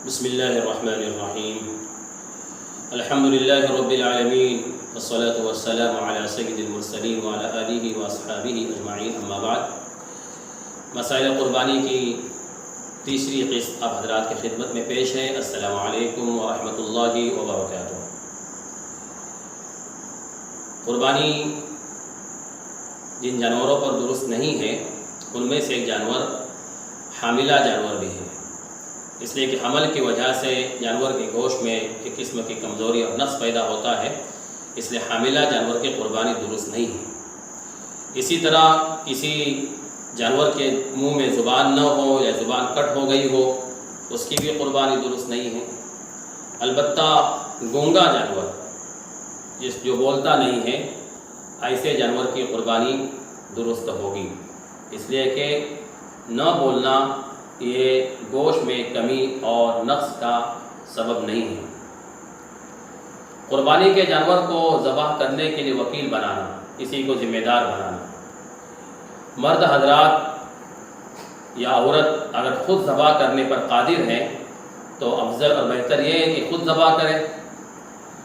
بسم اللہ الرحمن الرحیم الحمد للہ رب العالمین والصلاة والسلام علی سید المرسلین وعلی آلہ واصحابہ اجمعین، اما بعد۔ مسائل قربانی کی تیسری قسط آپ حضرات کی خدمت میں پیش ہے۔ السلام علیکم ورحمۃ اللہ وبرکاتہ۔ قربانی جن جانوروں پر درست نہیں ہے ان میں سے ایک جانور حاملہ جانور بھی ہے، اس لیے کہ حمل کی وجہ سے جانور کے گوشت میں ایک قسم کی کمزوری اور نقص پیدا ہوتا ہے، اس لیے حاملہ جانور کی قربانی درست نہیں ہے۔ اسی طرح کسی جانور کے منہ میں زبان نہ ہو یا زبان کٹ ہو گئی ہو، اس کی بھی قربانی درست نہیں ہے۔ البتہ گونگا جانور جو بولتا نہیں ہے، ایسے جانور کی قربانی درست ہوگی، اس لیے کہ نہ بولنا یہ گوشت میں کمی اور نقص کا سبب نہیں ہے۔ قربانی کے جانور کو ذبح کرنے کے لیے وکیل بنانا، کسی کو ذمہ دار بنانا، مرد حضرات یا عورت اگر خود ذبح کرنے پر قادر ہے تو افضل اور بہتر یہ ہے کہ خود ذبح کرے،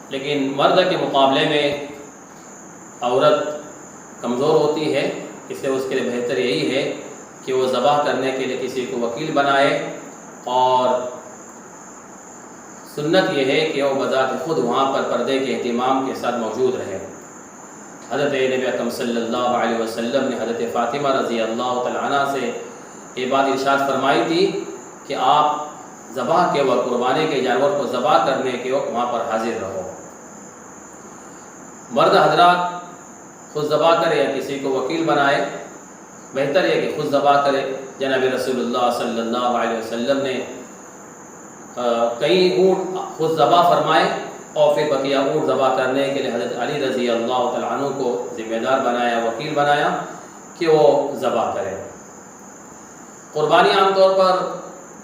لیکن مرد کے مقابلے میں عورت کمزور ہوتی ہے، اس لیے اس کے لیے بہتر یہی ہے کہ وہ ذبح کرنے کے لیے کسی کو وکیل بنائے، اور سنت یہ ہے کہ وہ بذات خود وہاں پر پردے کے اہتمام کے ساتھ موجود رہے۔ حضرت نبی اکرم صلی اللہ علیہ وسلم نے حضرت فاطمہ رضی اللہ تعالیٰ عنہ سے یہ بات ارشاد فرمائی تھی کہ آپ ذبح کے وقت، قربانی کے جانور کو ذبح کرنے کے وقت وہاں پر حاضر رہو۔ مرد حضرات خود ذبح کرے یا کسی کو وکیل بنائے، بہتر ہے کہ خود ذبح کرے۔ جناب رسول اللہ صلی اللہ علیہ وسلم نے کئی اونٹ خود ذبح فرمائے، اور پھر بقیہ اونٹ ذبح کرنے کے لیے حضرت علی رضی اللہ تعالیٰ عنہ کو ذمہ دار بنایا، وکیل بنایا کہ وہ ذبح کرے۔ قربانی عام طور پر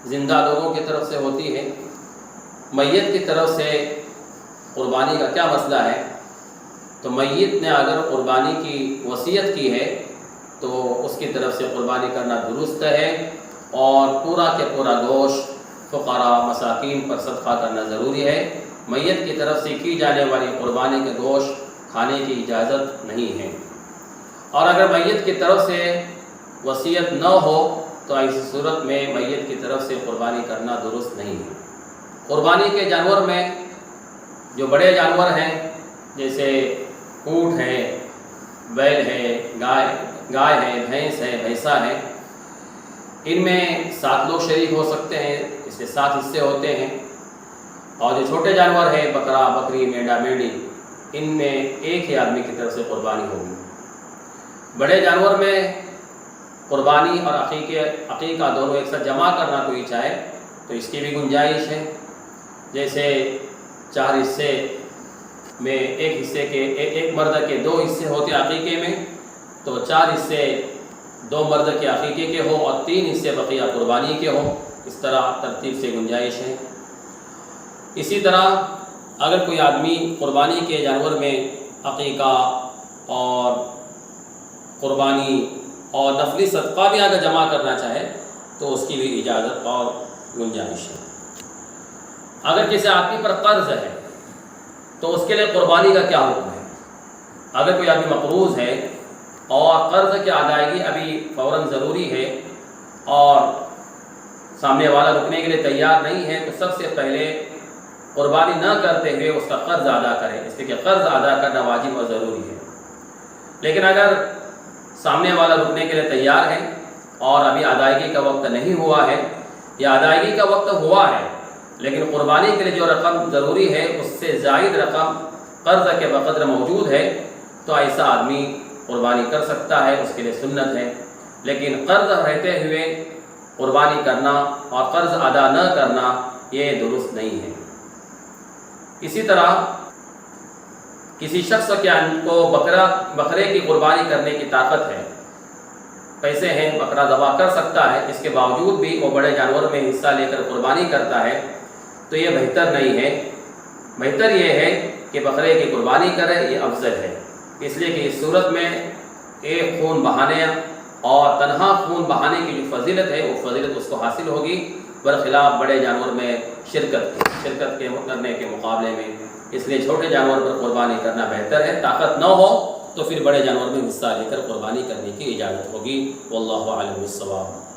زندہ لوگوں کی طرف سے ہوتی ہے، میت کی طرف سے قربانی کا کیا مسئلہ ہے؟ تو میت نے اگر قربانی کی وصیت کی ہے تو اس کی طرف سے قربانی کرنا درست ہے، اور پورا کے پورا گوشت فقراء مساکین پر صدقہ کرنا ضروری ہے۔ میت کی طرف سے کی جانے والی قربانی کے گوشت کھانے کی اجازت نہیں ہے، اور اگر میت کی طرف سے وصیت نہ ہو تو ایسی صورت میں میت کی طرف سے قربانی کرنا درست نہیں ہے۔ قربانی کے جانور میں جو بڑے جانور ہیں جیسے اونٹ ہے، بیل ہے، گائے ہے، بھینس ہے، بھینسا ہے، ان میں 7 لوگ شریک ہو سکتے ہیں، اس کے 7 حصے ہوتے ہیں۔ اور جو چھوٹے جانور ہیں بکرا، بکری، مینڈا، مینڈی، ان میں ایک ہی آدمی کی طرف سے قربانی ہوگی۔ بڑے جانور میں قربانی اور عقیقہ دونوں ایک ساتھ جمع کرنا کوئی چاہے تو اس کی بھی گنجائش ہے، جیسے 4 حصے میں ایک مرد کے 2 حصے ہوتے عقیقے میں، تو 4 حصے 2 مرد کے عقیقے کے ہو اور 3 حصے بقیہ قربانی کے ہو، اس طرح ترتیب سے گنجائش ہے۔ اسی طرح اگر کوئی آدمی قربانی کے جانور میں عقیقہ اور قربانی اور نفلی صدقہ بھی اگر جمع کرنا چاہے تو اس کی بھی اجازت اور گنجائش ہے۔ اگر کسی آدمی پر قرض ہے تو اس کے لیے قربانی کا کیا حکم ہے؟ اگر کوئی آدمی مقروض ہے اور قرض کی ادائیگی ابھی فوراً ضروری ہے اور سامنے والا رکنے کے لیے تیار نہیں ہے، تو سب سے پہلے قربانی نہ کرتے ہوئے اس کا قرض ادا کرے، اس لیے کہ قرض ادا کرنا واجب اور ضروری ہے۔ لیکن اگر سامنے والا رکنے کے لیے تیار ہے اور ابھی ادائیگی کا وقت نہیں ہوا ہے، یا ادائیگی کا وقت ہوا ہے لیکن قربانی کے لیے جو رقم ضروری ہے اس سے زائد رقم قرض کے بقدر موجود ہے، تو ایسا آدمی قربانی کر سکتا ہے، اس کے لیے سنت ہے۔ لیکن قرض رہتے ہوئے قربانی کرنا اور قرض ادا نہ کرنا یہ درست نہیں ہے۔ اسی طرح کسی شخص کو بکرے کی قربانی کرنے کی طاقت ہے، پیسے ہیں، بکرا ذبح کر سکتا ہے، اس کے باوجود بھی وہ بڑے جانور میں حصہ لے کر قربانی کرتا ہے، تو یہ بہتر نہیں ہے۔ بہتر یہ ہے کہ بکرے کی قربانی کرے، یہ افضل ہے، اس لیے کہ اس صورت میں ایک خون بہانے اور تنہا خون بہانے کی جو فضیلت ہے وہ فضیلت اس کو حاصل ہوگی، برخلاف بڑے جانور میں شرکت کے کرنے کے مقابلے میں، اس لیے چھوٹے جانور پر قربانی کرنا بہتر ہے۔ طاقت نہ ہو تو پھر بڑے جانور میں حصہ لے کر قربانی کرنے کی اجازت ہوگی۔ واللہ اعلم بالصواب۔